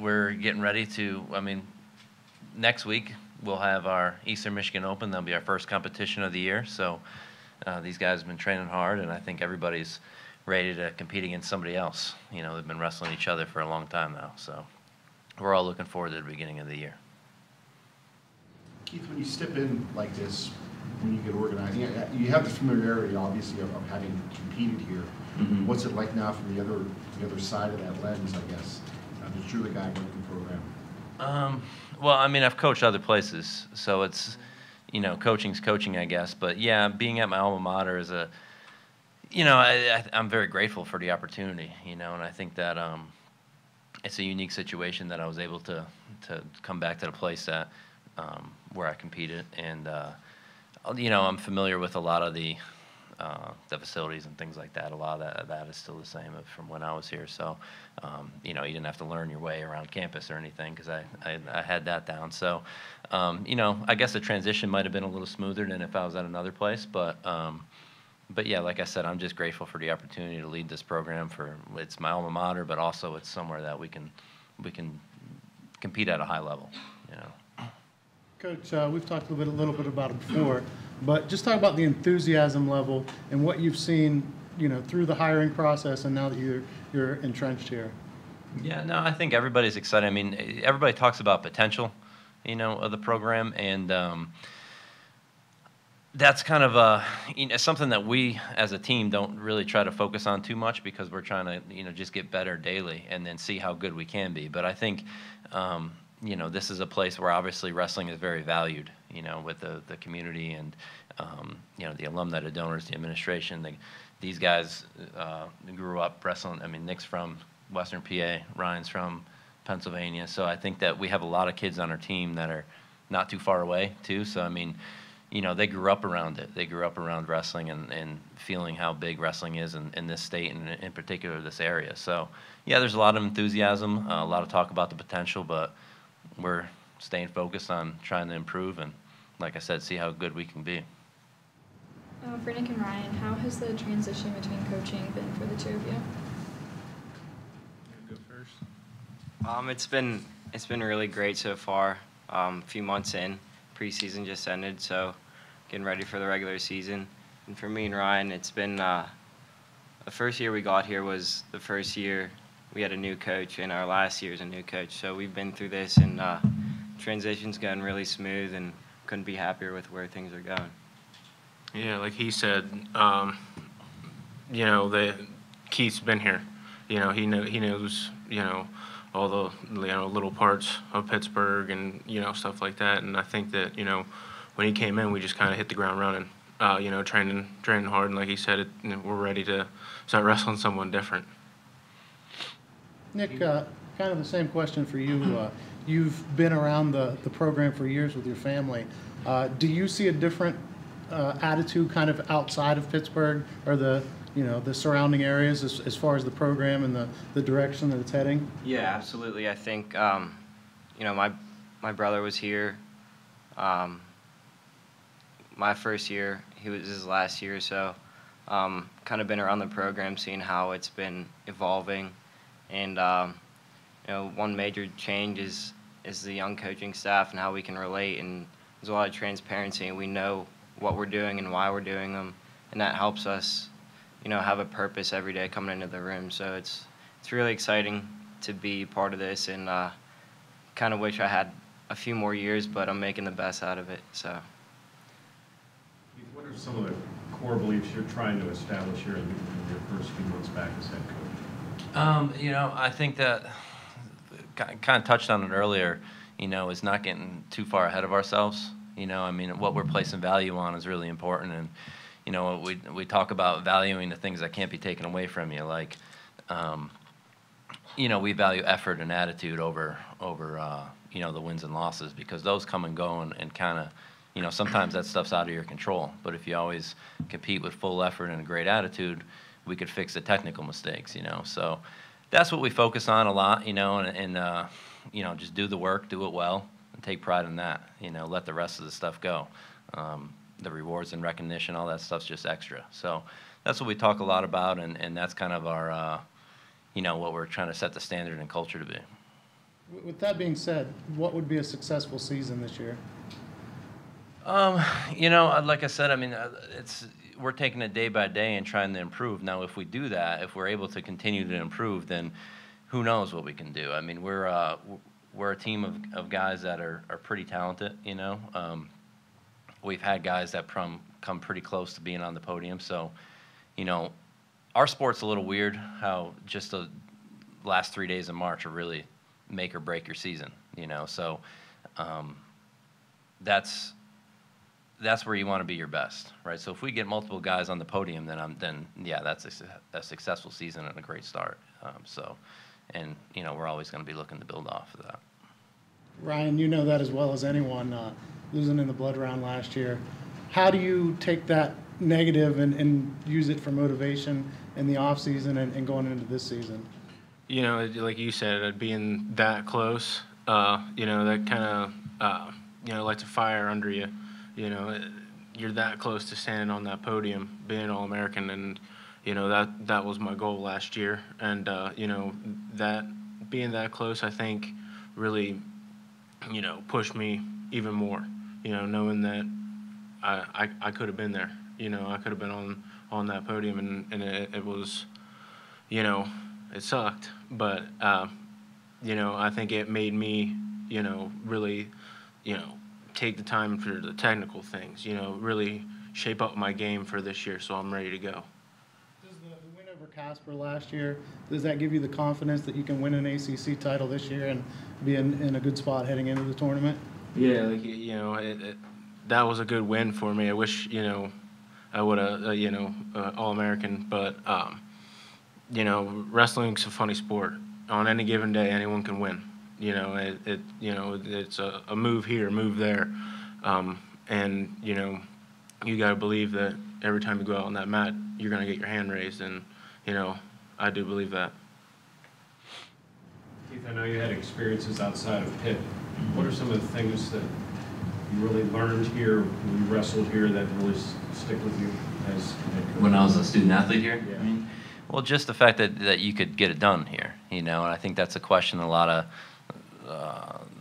we're getting ready to, I mean, next week we'll have our Eastern Michigan Open. That'll be our first competition of the year. So these guys have been training hard, and I think everybody's ready to compete against somebody else. You know, they've been wrestling each other for a long time now. So we're all looking forward to the beginning of the year. Keith, when you step in like this, when you get organized, you have the familiarity, obviously, of having competed here. Mm-hmm. What's it like now from the other side of that lens, I guess? That you're the guy running the program. Well, I mean, I've coached other places, so it's, you know, coaching's coaching, I guess. But yeah, being at my alma mater is a, you know, I'm very grateful for the opportunity, you know, and I think that it's a unique situation that I was able to come back to the place that where I competed, and you know, I'm familiar with a lot of the facilities and things like that. A lot of that is still the same from when I was here. So, you know, you didn't have to learn your way around campus or anything because I had that down. So, you know, I guess the transition might have been a little smoother than if I was at another place. But yeah, like I said, I'm just grateful for the opportunity to lead this program. It's my alma mater, but also it's somewhere that we can compete at a high level. You know. Coach, we've talked a little bit about it before, but just talk about the enthusiasm level and what you've seen, you know, through the hiring process and now that you're entrenched here. Yeah, no, I think everybody's excited. I mean, everybody talks about potential, you know, of the program, and that's kind of you know, something that we as a team don't really try to focus on too much because we're trying to, you know, just get better daily and then see how good we can be. But I think you know, this is a place where obviously wrestling is very valued, you know, with the community and, you know, the alumni, the donors, the administration. These guys grew up wrestling. I mean, Nick's from Western PA, Ryan's from Pennsylvania. So I think that we have a lot of kids on our team that are not too far away, too. So, I mean, you know, they grew up around it. They grew up around wrestling and feeling how big wrestling is in this state and in particular this area. So, yeah, there's a lot of enthusiasm, a lot of talk about the potential, but we're staying focused on trying to improve and, like I said, see how good we can be. For Nick and Ryan, how has the transition between coaching been for the two of you? Go first. It's been really great so far. A few months in, preseason just ended, so getting ready for the regular season. And for me and Ryan, it's been the first year we got here was the first year we had a new coach, and our last year is a new coach. So we've been through this, and transition's going really smooth, and couldn't be happier with where things are going. Yeah, like he said, you know, Keith's been here. You know, he knows, you know, all the, you know, little parts of Pittsburgh and, you know, stuff like that. And I think that, you know, when he came in, we just kind of hit the ground running. You know, training hard, and like he said, you know, we're ready to start wrestling someone different. Nick, kind of the same question for you. You've been around the program for years with your family. Do you see a different attitude kind of outside of Pittsburgh or the surrounding areas as far as the program and the direction that it's heading? Yeah, absolutely. I think, you know, my brother was here my first year. He was his last year, so kind of been around the program, seeing how it's been evolving. And, you know, one major change is the young coaching staff and how we can relate. And there's a lot of transparency, and we know what we're doing and why we're doing them. And that helps us, you know, have a purpose every day coming into the room. So it's really exciting to be part of this, and kind of wish I had a few more years, but I'm making the best out of it. So. What are some of the core beliefs you're trying to establish here in your first few months back as head coach? You know, I think that kind of touched on it earlier, you know, is not getting too far ahead of ourselves. You know, I mean, what we're placing value on is really important. And, you know, we talk about valuing the things that can't be taken away from you. Like, you know, we value effort and attitude over you know, the wins and losses, because those come and go and kind of, you know, sometimes that stuff's out of your control. But if you always compete with full effort and a great attitude, we could fix the technical mistakes, you know. So that's what we focus on a lot, you know, and you know, just do the work, do it well, and take pride in that. You know, let the rest of the stuff go. The rewards and recognition, all that stuff's just extra. So that's what we talk a lot about, and that's kind of our, you know, what we're trying to set the standard and culture to be. With that being said, what would be a successful season this year? Like I said, I mean, we're taking it day by day and trying to improve. Now, if we do that, if we're able to continue to improve, then who knows what we can do? I mean, we're a team of guys that are pretty talented. We've had guys that come pretty close to being on the podium. So, our sport's a little weird. How just the last 3 days of March are really make or break your season. So that's where you want to be your best, right? So if we get multiple guys on the podium, then that's a successful season and a great start. We're always going to be looking to build off of that. Ryan, you know that as well as anyone, losing in the blood round last year. How do you take that negative and use it for motivation in the off season and going into this season? Like you said, being that close, that kind of, lights a fire under you. You're that close to standing on that podium, being an All-American, and that was my goal last year. And that being that close, I think, really, pushed me even more. Knowing that I could have been there. I could have been on that podium, and it was, it sucked, but I think it made me, really, take the time for the technical things, really shape up my game for this year, so I'm ready to go. Does the win over Casper last year, does that give you the confidence that you can win an ACC title this year and be in a good spot heading into the tournament? Yeah, that was a good win for me. I wish, I would have, All-American, but, wrestling's a funny sport. On any given day, anyone can win. It's a move here, move there, and you got to believe that every time you go out on that mat, you're going to get your hand raised, and I do believe that. Keith, I know you had experiences outside of Pitt. What are some of the things that you really learned here when you wrestled here that really stick with you as head coach? When I was a student athlete here, Yeah. I mean, well, just the fact that you could get it done here, and I think that's a question a lot of,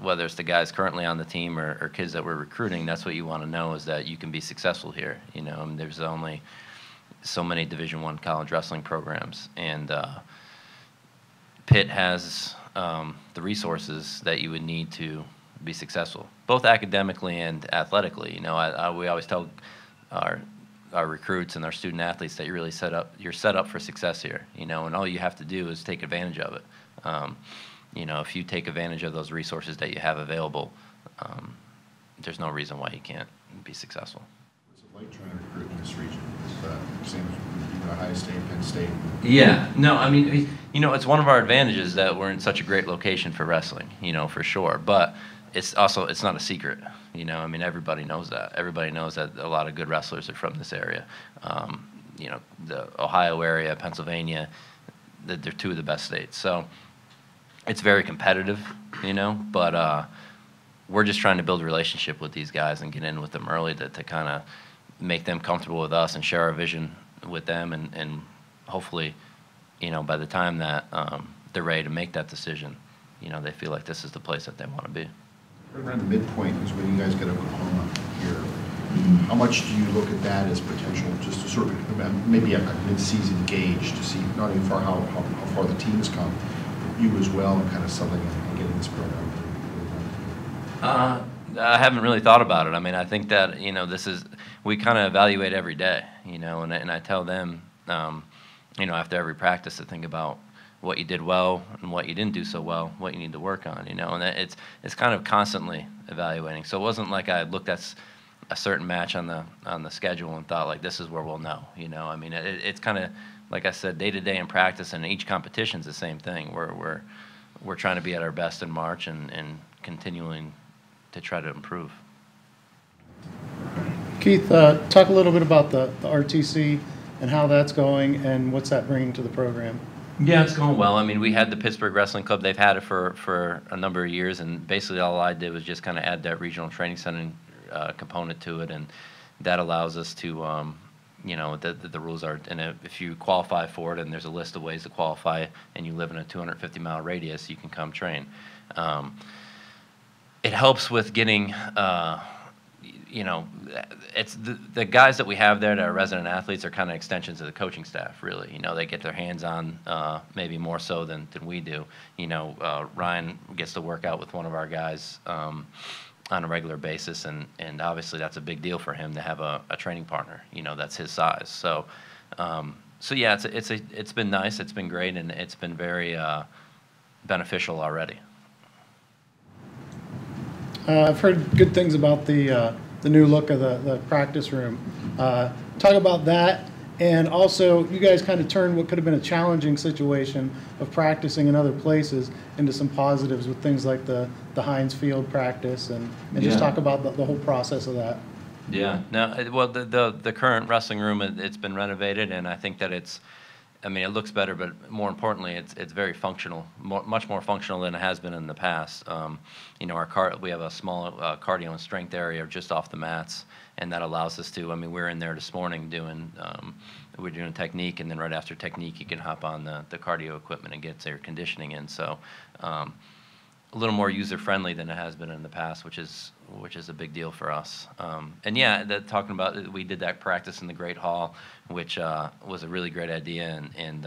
whether it's the guys currently on the team or kids that we're recruiting, that's what you want to know, is that you can be successful here. And there's only so many Division I college wrestling programs, and Pitt has the resources that you would need to be successful, both academically and athletically. We always tell our recruits and our student athletes that you're set up for success here, and all you have to do is take advantage of it. If you take advantage of those resources that you have available, there's no reason why you can't be successful. What's it like trying to recruit in this region? Same as Ohio State, Penn State. Yeah, no, I mean, it's one of our advantages that we're in such a great location for wrestling, for sure. But it's not a secret, I mean, everybody knows that. Everybody knows that a lot of good wrestlers are from this area. The Ohio area, Pennsylvania, they're two of the best states. So it's very competitive, but we're just trying to build a relationship with these guys and get in with them early to kind of make them comfortable with us and share our vision with them, and hopefully, by the time that they're ready to make that decision, they feel like this is the place that they want to be. Around the midpoint is when you guys get Oklahoma here. How much do you look at that as potential, just to sort of maybe a mid-season gauge to see not even how far the team has come, but you as well, and kind of settling in and getting this program? I haven't really thought about it. I mean, I think that we kind of evaluate every day, and I tell them, after every practice to think about what you did well and what you didn't do so well, what you need to work on, and it's kind of constantly evaluating. So it wasn't like I looked at a certain match on the schedule and thought, like, this is where we'll know. I mean, it's kind of, like I said, day to day in practice, and each competition's the same thing. We're trying to be at our best in March and continuing to try to improve. Keith, talk a little bit about the RTC and how that's going and what's that bringing to the program. Yeah, it's going well. I mean, we had the Pittsburgh Wrestling Club. They've had it for a number of years, and basically all I did was just kind of add that regional training center component to it, and that allows us to you know, the rules are, and if you qualify for it, and there's a list of ways to qualify, and you live in a 250-mile radius, you can come train. It helps with getting, you know, it's the guys that we have there that are resident athletes are kind of extensions of the coaching staff, really. You know, they get their hands on maybe more so than we do. You know, Ryan gets to work out with one of our guys on a regular basis, and obviously that's a big deal for him to have a training partner, you know, that's his size. So so yeah, it's been nice, it's been great, and it's been very beneficial already. I've heard good things about the new look of the practice room. Talk about that, and also you guys kind of turned what could have been a challenging situation of practicing in other places into some positives with things like the Heinz Field practice, and just talk about the whole process of that. Yeah. No. Well, the current wrestling room, it's been renovated, and I think that it's, I mean, it looks better, but more importantly, it's very functional, much more functional than it has been in the past. You know, we have a small cardio and strength area just off the mats, and that allows us to. I mean, we're in there this morning doing. We're doing technique, and then right after technique, you can hop on the cardio equipment and get your conditioning in. So, a little more user-friendly than it has been in the past, which is a big deal for us. And yeah, talking about, we did that practice in the Great Hall, which was a really great idea, and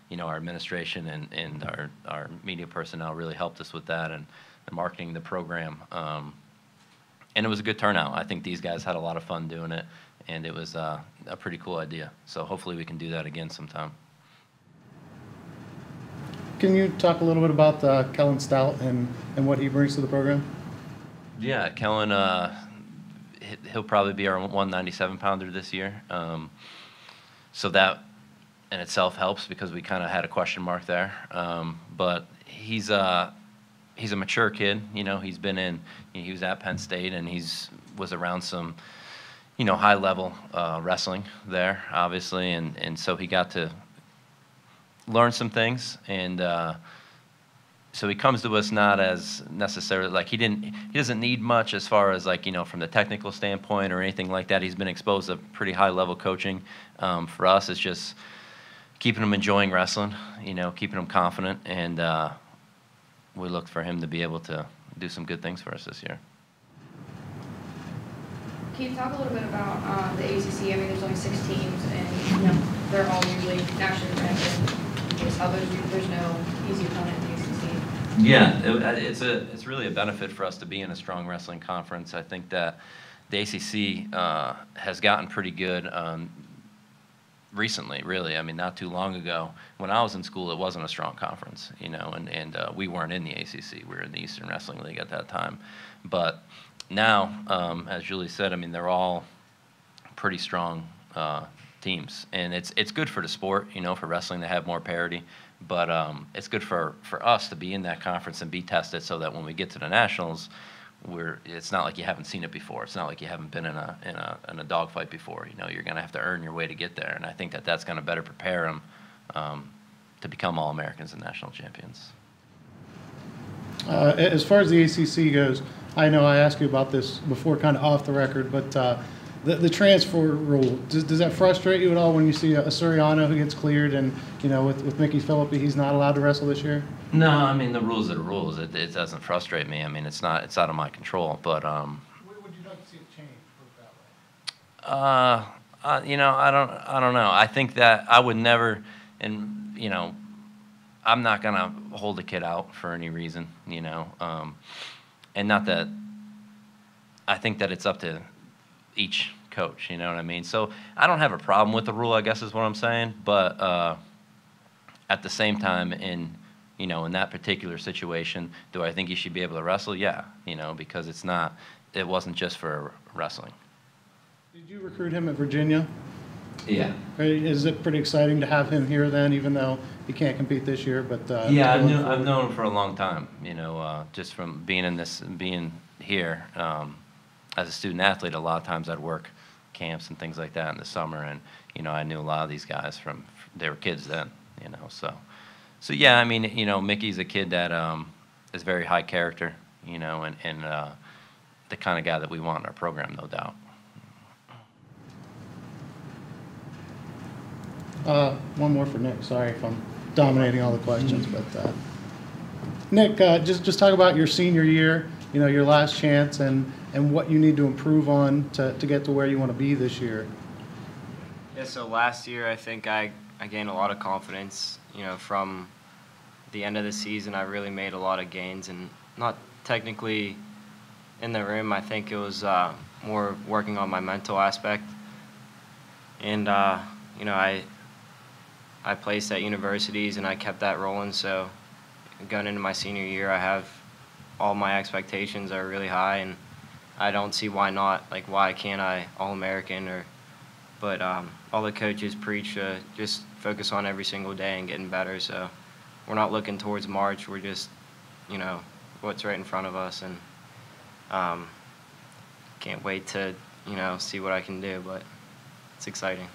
you know, our administration and our media personnel really helped us with that, and marketing the program. And it was a good turnout. I think these guys had a lot of fun doing it, and it was a pretty cool idea. So hopefully we can do that again sometime. Can you talk a little bit about Kellen Stout and what he brings to the program? Yeah, Kellen, he'll probably be our 197-pounder this year. So that in itself helps, because we kind of had a question mark there. But he's a mature kid. You know, he was at Penn State, and was around some, you know, high-level wrestling there, obviously, and so he got to learn some things, and so he comes to us not as necessarily, like, he doesn't need much as far as, like, you know, from the technical standpoint or anything like that. He's been exposed to pretty high-level coaching. For us, it's just keeping him enjoying wrestling, you know, keeping him confident, and we look for him to be able to do some good things for us this year. Can you talk a little bit about the ACC? I mean, there's only 6 teams, and you know, they're all usually nationally ranked. Just how there's no easy opponent in the ACC. Yeah, it's really a benefit for us to be in a strong wrestling conference. I think that the ACC has gotten pretty good recently, really. I mean, not too long ago, when I was in school, it wasn't a strong conference, you know, and we weren't in the ACC. We were in the Eastern Wrestling League at that time. But now, as Julie said, I mean, they're all pretty strong teams, and it's good for the sport, you know, for wrestling to have more parity, but it's good for us to be in that conference and be tested, so that when we get to the nationals, it's not like you haven't seen it before. It's not like you haven't been in a dogfight before. You know, you're going to have to earn your way to get there, and I think that's going to better prepare them to become All-Americans and national champions. As far as the ACC goes, I know I asked you about this before, kind of off the record, but the transfer rule, does that frustrate you at all when you see a Suriano who gets cleared, and, you know, with Mickey Philippi, he's not allowed to wrestle this year? No, I mean, the rules are the rules. It doesn't frustrate me. I mean, it's out of my control. But would you like to see it change, put it that way? you know, I don't know. I think that I would never, and you know, I'm not gonna hold a kid out for any reason. You know, and not that. I think that it's up to each coach. You know what I mean? So I don't have a problem with the rule, I guess is what I'm saying. But at the same time, in that particular situation, do I think he should be able to wrestle? Yeah, you know, because it wasn't just for wrestling. Did you recruit him at Virginia? Yeah. Is it pretty exciting to have him here then, even though he can't compete this year? But yeah, I've known him for a long time. You know, just from being here as a student athlete. A lot of times I'd work camps and things like that in the summer, and you know, I knew a lot of these guys from they were kids then. You know, so yeah, I mean, you know, Mickey's a kid that is very high character. You know, and the kind of guy that we want in our program, no doubt. One more for Nick. Sorry if I'm dominating all the questions, but Nick, just talk about your senior year. You know, your last chance, and what you need to improve on to get to where you want to be this year. Yeah, so last year I think I gained a lot of confidence. You know, from the end of the season, I really made a lot of gains, and not technically in the room. I think it was more working on my mental aspect. And you know, I placed at universities, and I kept that rolling. So going into my senior year, I have all my expectations are really high, and I don't see why not. Like, why can't I All-American? But all the coaches preach just focus on every single day and getting better. So we're not looking towards March. We're just, you know, what's right in front of us, and can't wait to, you know, see what I can do. But it's exciting.